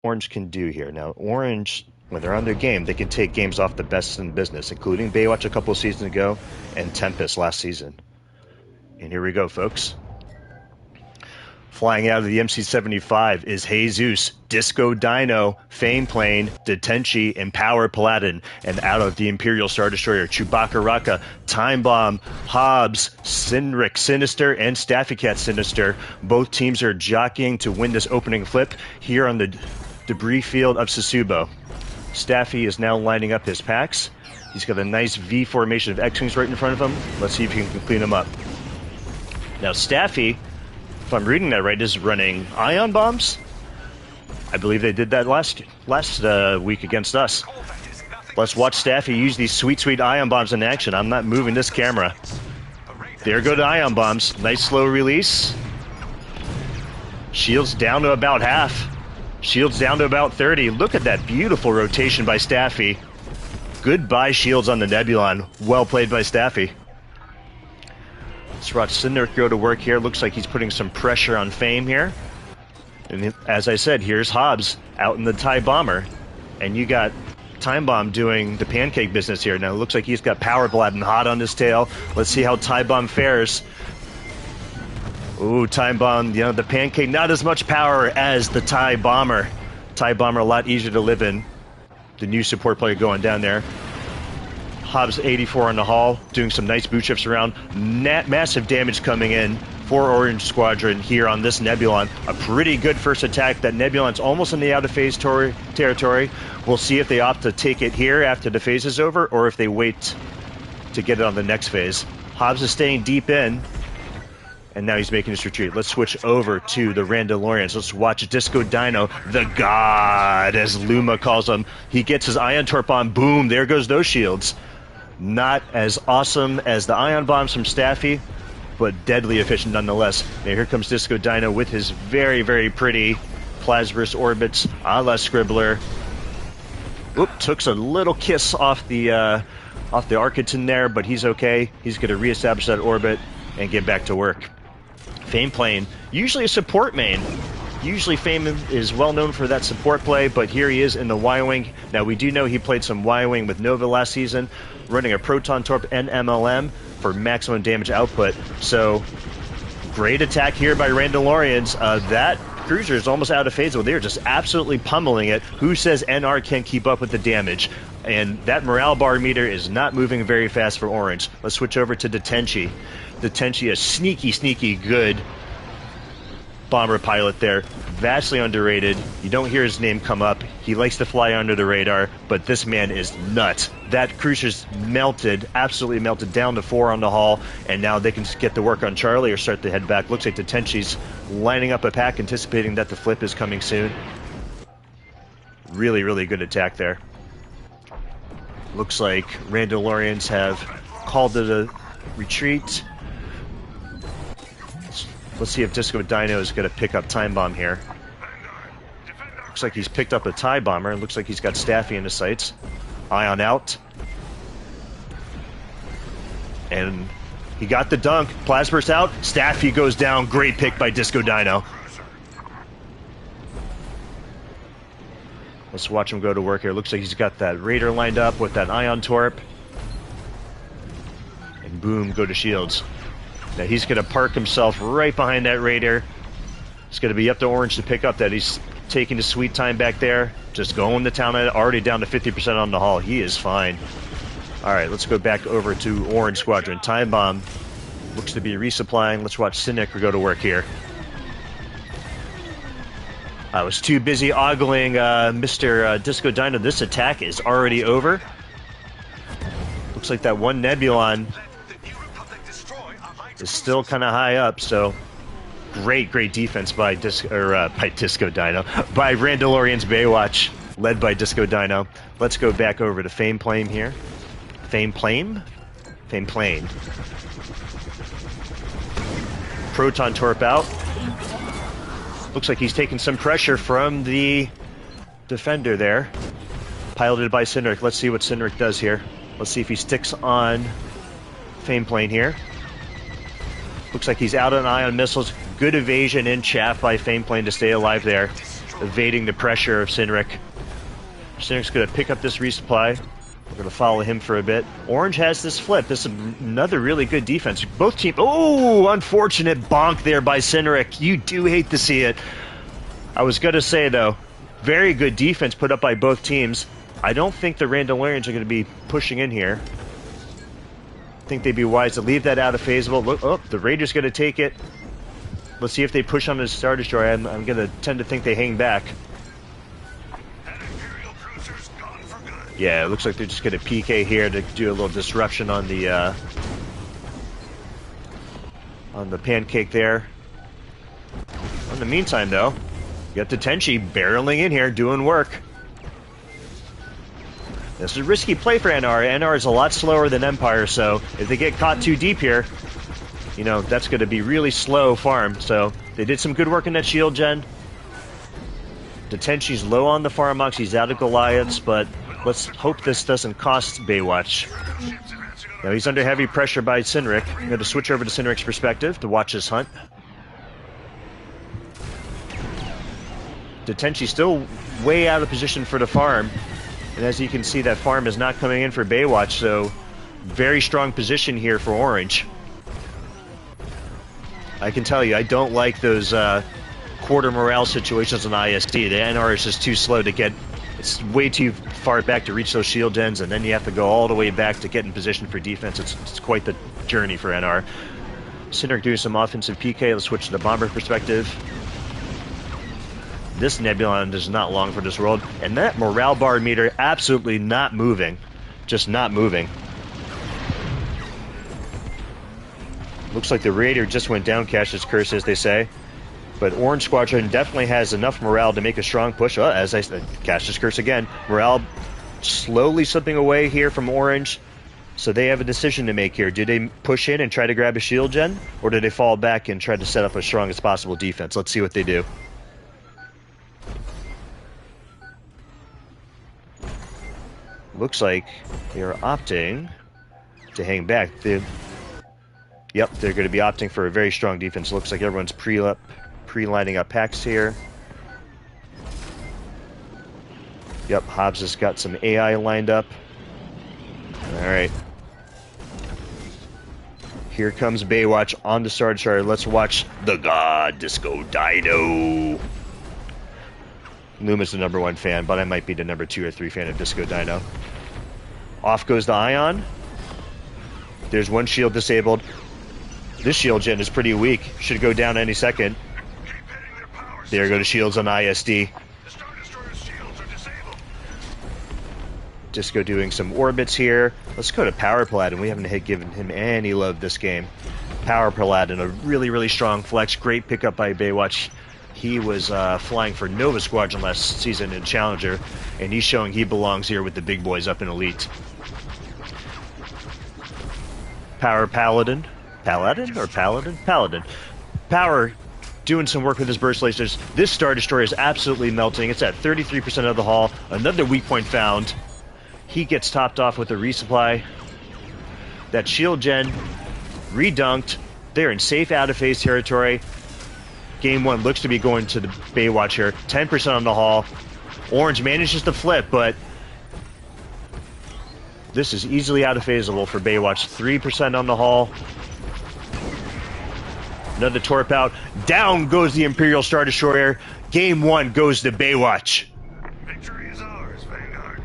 Orange can do here. Now, Orange, when they're on their game, they can take games off the best in the business, including Baywatch a couple of seasons ago and Tempest last season. And here we go, folks. Flying out of the MC-75 is Jesus, Disco Dino, Fame Plane, Detenchi, and Power Paladin. And out of the Imperial Star Destroyer, Chewbacca Raka, Time Bomb, Hobbs, Sinric Sinister, and Staffy Cat Sinister. Both teams are jockeying to win this opening flip here on the debris field of Sasubo. Staffy is now lining up his packs. He's got a nice V formation of X-Wings right in front of him. Let's see if he can clean them up. Now, Staffy, if I'm reading that right, is running ion bombs. I believe they did that last week against us. Let's watch Staffy use these sweet, sweet ion bombs in action. I'm not moving this camera. There go the ion bombs. Nice slow release. Shields down to about half. Shields down to about 30. Look at that beautiful rotation by Staffy. Goodbye shields on the Nebulon. Well played by Staffy. Let's watch Cinder go to work here. Looks like he's putting some pressure on Fame here. And as I said, here's Hobbs out in the TIE Bomber. And you got Time Bomb doing the pancake business here. Now it looks like he's got Power Paladin hot on his tail. Let's see how TIE Bomb fares. Ooh, Time Bomb, you know, the pancake, not as much power as the TIE Bomber. TIE Bomber a lot easier to live in. The new support player going down there. Hobbs 84 on the hull, doing some nice boot shifts around. Massive damage coming in for Orange Squadron here on this Nebulon. A pretty good first attack. That Nebulon's almost in the out-of-phase territory. We'll see if they opt to take it here after the phase is over, or if they wait to get it on the next phase. Hobbs is staying deep in, and now he's making his retreat. Let's switch over to the Randalorians. Let's watch Disco Dino, the God, as Luma calls him. He gets his Ion Torp on. Boom, there goes those shields. Not as awesome as the ion bombs from Staffy, but deadly efficient nonetheless. Now here comes Disco Dino with his very, very pretty Plasburst orbits a la Scribbler. Oop, took a little kiss off the Architon there, but he's okay. He's going to reestablish that orbit and get back to work. Fame Plane, usually a support main. Usually Fame is well known for that support play, but here he is in the Y-Wing. Now we do know he played some Y-Wing with Nova last season, running a Proton Torp and MLM for maximum damage output. So great attack here by Randalorians. That cruiser is almost out of phase. Well, they're just absolutely pummeling it. Who says NR can't keep up with the damage? And that morale bar meter is not moving very fast for Orange. Let's switch over to Detenchi. Detenchi, a sneaky, sneaky good bomber pilot there. Vastly underrated. You don't hear his name come up. He likes to fly under the radar, but this man is nuts. That cruiser's melted, absolutely melted down to 4 on the hull, and now they can just get to work on Charlie or start to head back. Looks like Detenchi's lining up a pack, anticipating that the flip is coming soon. Really, really good attack there. Looks like Randalorians have called it a retreat. Let's see if Disco Dino is going to pick up Time Bomb here. Looks like he's picked up a TIE Bomber. Looks like he's got Staffy in his sights. Ion out. And he got the dunk. Plasburst out. Staffy goes down. Great pick by Disco Dino. Let's watch him go to work here. Looks like he's got that Raider lined up with that Ion Torp. And boom, go to shields. Now he's going to park himself right behind that Raider. It's going to be up to Orange to pick up that. He's taking his sweet time back there. Just going to town, already down to 50% on the hull. He is fine. All right, let's go back over to Orange Squadron. Time Bomb looks to be resupplying. Let's watch Cynic go to work here. I was too busy ogling Mr. Disco Dino. This attack is already over. Looks like that one Nebulon is still kind of high up, so great defense by Disco Dino, by Randalorian's Baywatch, led by Disco Dino. Let's go back over to Fame Plane here. Fame Plane? Fame Plane. Proton Torp out. Looks like he's taking some pressure from the defender there. Piloted by Cindric. Let's see what Cindric does here. Let's see if he sticks on Fame Plane here. Looks like he's out on ion missiles. Good evasion in chaff by Fame Plane to stay alive there. evading the pressure of Sinric. Sinric's going to pick up this resupply. We're going to follow him for a bit. Orange has this flip. This is another really good defense. Both teams... Oh, unfortunate bonk there by Sinric. You do hate to see it. I was going to say, though, very good defense put up by both teams. I don't think the Randallarians are going to be pushing in here. I think they'd be wise to leave that out of phaseable. Look, oh, the Raider's going to take it. Let's see if they push on the Star Destroyer. I'm going to tend to think they hang back. Yeah, it looks like they're just going to PK here to do a little disruption on the pancake there. In the meantime, though, you got the Tenchi barreling in here, doing work. This is a risky play for NR. NR is a lot slower than Empire, so if they get caught too deep here, you know, that's going to be really slow farm. So they did some good work in that shield gen. The Tenchi's low on the farm mox. He's out of Goliaths, but let's hope this doesn't cost Baywatch. Now he's under heavy pressure by Sinric. I'm going to switch over to Sinric's perspective to watch this hunt. The Tenchi's still way out of position for the farm. And as you can see, that farm is not coming in for Baywatch, so very strong position here for Orange. I can tell you, I don't like those quarter morale situations on ISD. The NR is just too slow to get... It's way too far back to reach those shield gens, and then you have to go all the way back to get in position for defense. It's quite the journey for NR. Sinric doing some offensive PK. Let's switch to the bomber perspective. This Nebulon is not long for this world. And that morale bar meter absolutely not moving. Just not moving. Looks like the Raider just went down, Cash's Curse, as they say. But Orange Squadron definitely has enough morale to make a strong push. Oh, as I said, Cash's Curse again. Morale slowly slipping away here from Orange. So they have a decision to make here. Do they push in and try to grab a shield gen? Or do they fall back and try to set up a strong as possible defense? Let's see what they do. Looks like they are opting to hang back. Yep, they're going to be opting for a very strong defense. Looks like everyone's pre-lining up packs here. Yep, Hobbs has got some AI lined up. Alright. Here comes Baywatch on the Star Destroyer. Let's watch the God Disco Dino. Luma's the #1 fan, but I might be the #2 or 3 fan of Disco Dino. Off goes the Ion. There's one shield disabled. This shield gen is pretty weak. Should go down any second. There go the shields on ISD. Disco doing some orbits here. Let's go to Power Paladin. We haven't given him any love this game. Power Paladin, a really, really strong flex. Great pickup by Baywatch. He was flying for Nova Squadron last season in Challenger, and he's showing he belongs here with the big boys up in Elite. Power Paladin. Paladin or Paladin? Paladin. Power doing some work with his burst lasers. This Star Destroyer is absolutely melting. It's at 33% of the hull. Another weak point found. He gets topped off with a resupply. That shield gen redunked. They're in safe out-of-phase territory. Game 1 looks to be going to the Baywatch here. 10% on the hull. Orange manages to flip, but this is easily out-of-phaseable for Baywatch. 3% on the hull. Another torp out. Down goes the Imperial Star Destroyer. Game 1 goes to Baywatch. Victory is ours, Vanguard.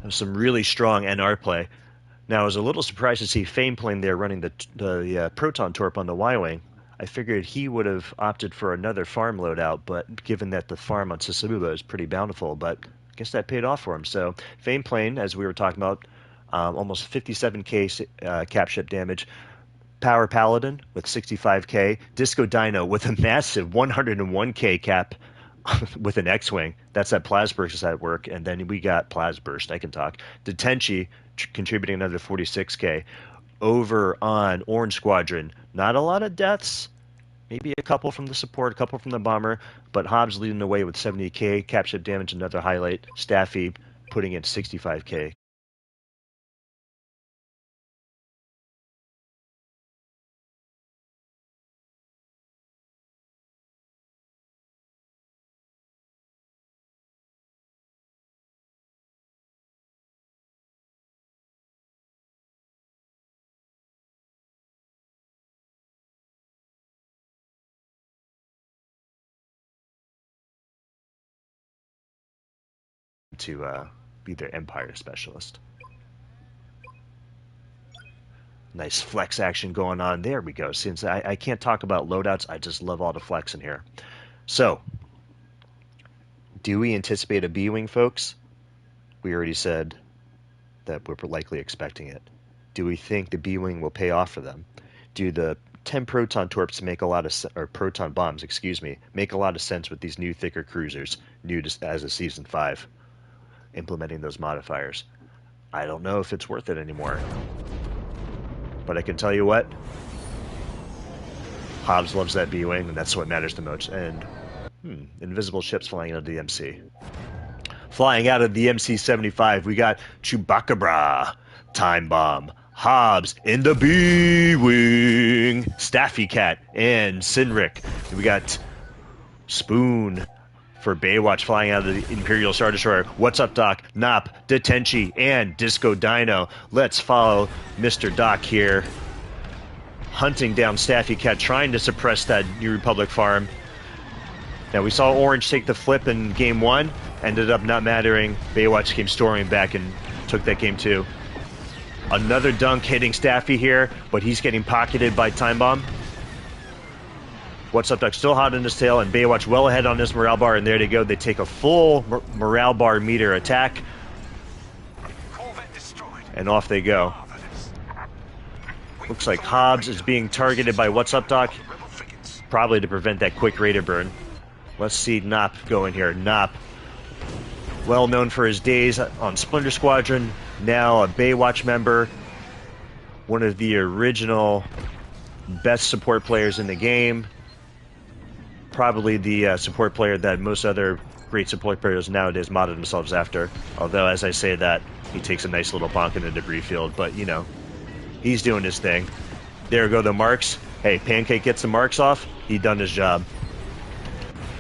Some really strong NR play. Now, I was a little surprised to see Fame playing there running the Proton Torp on the Y-Wing. I figured he would have opted for another farm loadout, but given that the farm on Sassuba is pretty bountiful, but I guess that paid off for him. So Fame playing, as we were talking about, almost 57k cap ship damage. Power Paladin with 65k. Disco Dino with a massive 101k cap with an X-Wing. That's that Plasburst at work. And then we got Plasburst. I can talk. Detenchi contributing another 46k. Over on Orange Squadron, not a lot of deaths. Maybe a couple from the support, a couple from the bomber. But Hobbs leading the way with 70k. Cap ship damage, another highlight. Staffy putting in 65k. to be their Empire specialist. Nice flex action going on. There we go. Since I can't talk about loadouts, I just love all the flex in here. So, do we anticipate a B-Wing, folks? We already said that we're likely expecting it. Do we think the B-Wing will pay off for them? Do the 10 proton torps make a lot of or proton bombs, excuse me, make a lot of sense with these new thicker cruisers, new as a season 5, implementing those modifiers? I don't know if it's worth it anymore. But I can tell you what, Hobbs loves that B-Wing, and that's what matters the most. And invisible ships flying out of the MC. Flying out of the MC-75, we got Chewbacca, Time Bomb, Hobbs in the B-Wing, Staffy Cat, and Sinric. We got Spoon for Baywatch flying out of the Imperial Star Destroyer. What's up, Doc? Nop, Detenchi, and Disco Dino. Let's follow Mr. Doc here, hunting down Staffy Cat, trying to suppress that New Republic farm. Now, we saw Orange take the flip in Game 1, ended up not mattering. Baywatch came storming back and took that Game 2. Another dunk hitting Staffy here, but he's getting pocketed by Time Bomb. What's up, Doc? Still hot in his tail, and Baywatch well ahead on this morale bar, and there they go. They take a full morale bar meter attack, and off they go. Looks like Hobbs is being targeted by What's Up, Doc? Probably to prevent that quick Raider burn. Let's see Nop go in here. Nop, well known for his days on Splinter Squadron, now a Baywatch member, one of the original best support players in the game. Probably the support player that most other great support players nowadays modded themselves after. Although, as I say that, he takes a nice little bonk in the debris field. But, you know, he's doing his thing. There go the marks. Hey, Pancake gets the marks off. He done his job.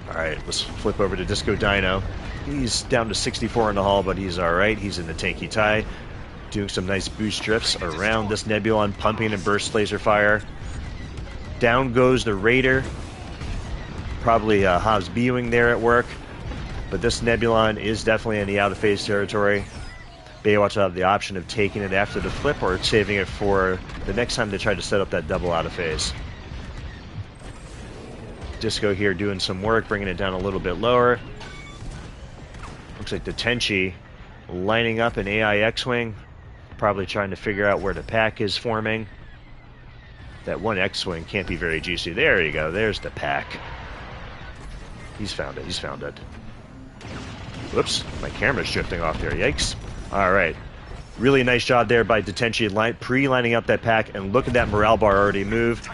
Alright, let's flip over to Disco Dino. He's down to 64 in the hull, but he's alright. He's in the tanky tie. Doing some nice boost drifts around this Nebulon, pumping and burst laser fire. Down goes the Raider. Probably Hobbs B-Wing there at work. But this Nebulon is definitely in the out-of-phase territory. Baywatch will have the option of taking it after the flip or saving it for the next time they try to set up that double out-of-phase. Disco here doing some work, bringing it down a little bit lower. Looks like the Tenchi lining up an AI X-Wing. Probably trying to figure out where the pack is forming. That one X-Wing can't be very juicy. There you go. There's the pack. He's found it. He's found it. Whoops. My camera's drifting off there. Yikes. All right. Really nice job there by Detenchi pre-lining up that pack. And look at that morale bar already move.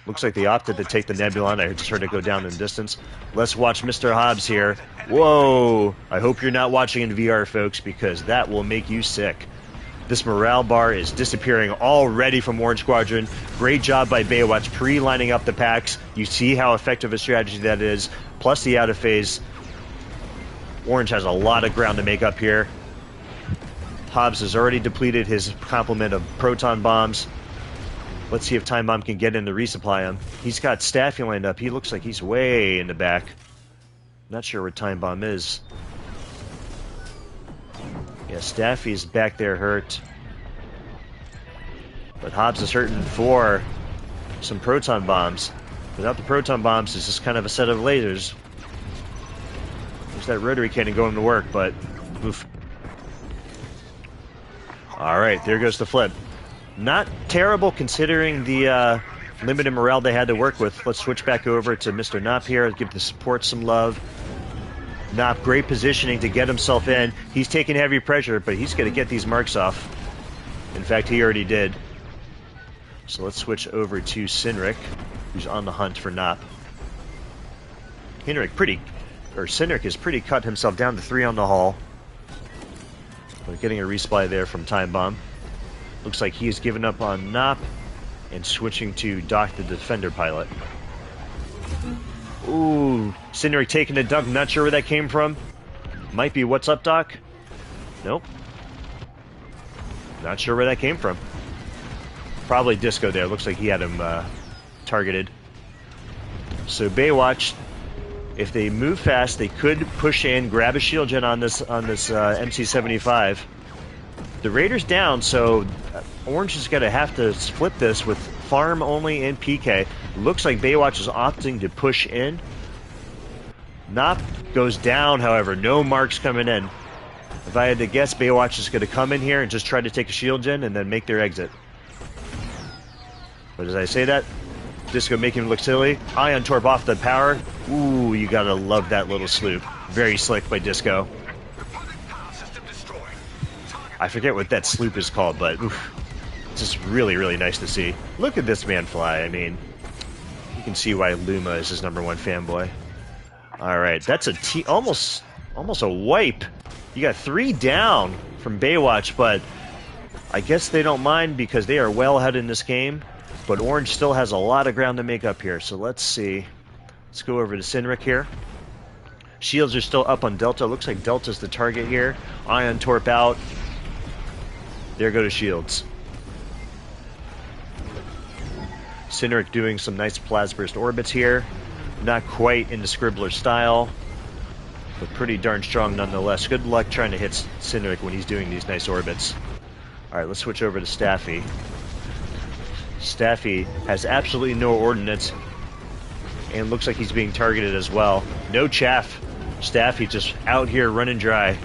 Looks like they opted to take the Nebulon. I just heard it go down in the distance. Let's watch Mr. Hobbs here. Whoa. I hope you're not watching in VR, folks, because that will make you sick. This morale bar is disappearing already from Orange Squadron. Great job by Baywatch pre-lining up the packs. You see how effective a strategy that is. Plus the out-of-phase. Orange has a lot of ground to make up here. Hobbs has already depleted his complement of proton bombs. Let's see if Time Bomb can get in to resupply him. He's got Staffy lined up. He looks like he's way in the back. Not sure where Time Bomb is. Yeah, Staffy's back there hurt. But Hobbs is hurting for some proton bombs. Without the proton bombs, it's just kind of a set of lasers. There's that rotary cannon going to work, but oof. Alright, there goes the flip. Not terrible considering the limited morale they had to work with. Let's switch back over to Mr. Nop here. Give the support some love. Nop, great positioning to get himself in. He's taking heavy pressure, but he's going to get these marks off. In fact, he already did. So let's switch over to Sinric, who's on the hunt for Nop. Sinric is pretty cut himself down to 3 on the hull. But getting a resupply there from Time Bomb. Looks like he has given up on Nop and switching to Doc the Defender pilot. Ooh, Sinric taking a dunk. Not sure where that came from. Might be What's Up, Doc? Nope. Not sure where that came from. Probably Disco there. Looks like he had him targeted. So Baywatch If they move fast, they could push in, grab a shield gen on this MC-75. The Raiders down, so Orange is going to have to split this with farm only and PK. Looks like Baywatch is opting to push in. Nop goes down, however, no marks coming in. If I had to guess, Baywatch is going to come in here and just try to take a shield gen and then make their exit. But as I say that, Disco making him look silly. Ion Torp off the power. Ooh, you gotta love that little sloop. Very slick by Disco. I forget what that sloop is called, but oof, it's just really, really nice to see. Look at this man fly. I mean, you can see why Luma is his #1 fanboy. All right, that's almost a wipe. You got 3 down from Baywatch, but I guess they don't mind because they are well ahead in this game. But Orange still has a lot of ground to make up here, so let's see. Let's go over to Sinric here. Shields are still up on Delta. Looks like Delta's the target here. Ion Torp out. There go to Shields. Sinric doing some nice Plasburst orbits here. Not quite in the Scribbler style, but pretty darn strong nonetheless. Good luck trying to hit Sinric when he's doing these nice orbits. All right, let's switch over to Staffy. Staffy has absolutely no ordnance and looks like he's being targeted as well. No chaff. Staffy just out here running dry.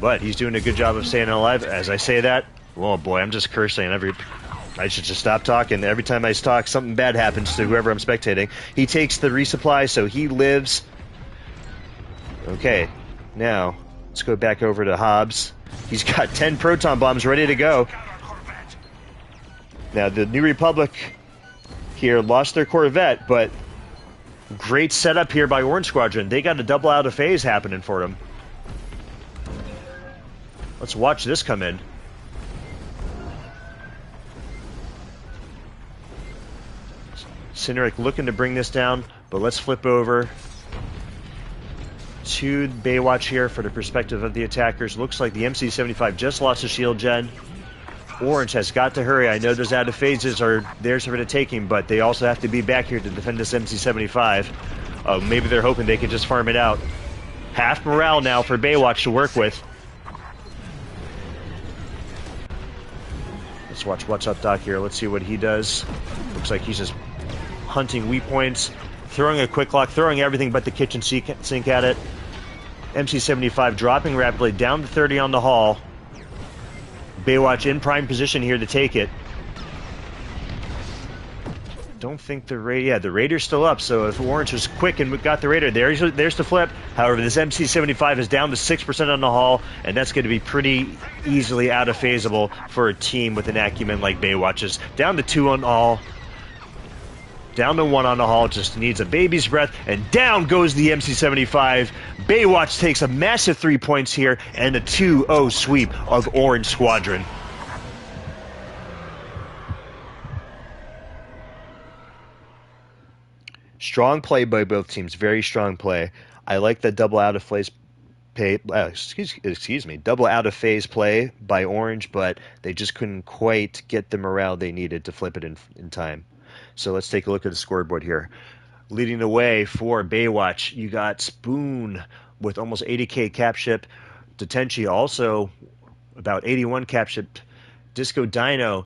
But he's doing a good job of staying alive. As I say that, oh boy, I'm just cursing. I should just stop talking. Every time I talk, something bad happens to whoever I'm spectating. He takes the resupply, so he lives. Okay, now let's go back over to Hobbs. He's got 10 proton bombs ready to go. Now, the New Republic here lost their Corvette, but great setup here by Orange Squadron. They got a double out of phase happening for them. Let's watch this come in. Sinric looking to bring this down, but let's flip over to Baywatch here for the perspective of the attackers. Looks like the MC-75 just lost a shield gen. Orange has got to hurry. I know those out of phases are theirs for the taking, but they also have to be back here to defend this MC-75. Maybe they're hoping they can just farm it out. Half morale now for Baywatch to work with. Let's watch What's Up Doc here. Let's see what he does. Looks like he's just hunting weak points, throwing a quick lock, throwing everything but the kitchen sink at it. MC-75 dropping rapidly down to 30 on the hull. Baywatch in prime position here to take it. Don't think the Raider's still up, so if Orange was quick and got the Raider, there's the flip. However, this MC-75 is down to 6% on the hull, and that's going to be pretty easily out of phaseable for a team with an acumen like Baywatch's. Down to 2 on the hull. Down to 1 on the hull, just needs a baby's breath, and down goes the MC-75. Baywatch takes a massive 3 points here, and a 2-0 sweep of Orange Squadron. Strong play by both teams, very strong play. I like the double out of phase double out of phase play by Orange, but they just couldn't quite get the morale they needed to flip it in time. So let's take a look at the scoreboard here. Leading the way for Baywatch, you got Spoon with almost 80k capship. Detenchi also about 81 capship. Disco Dino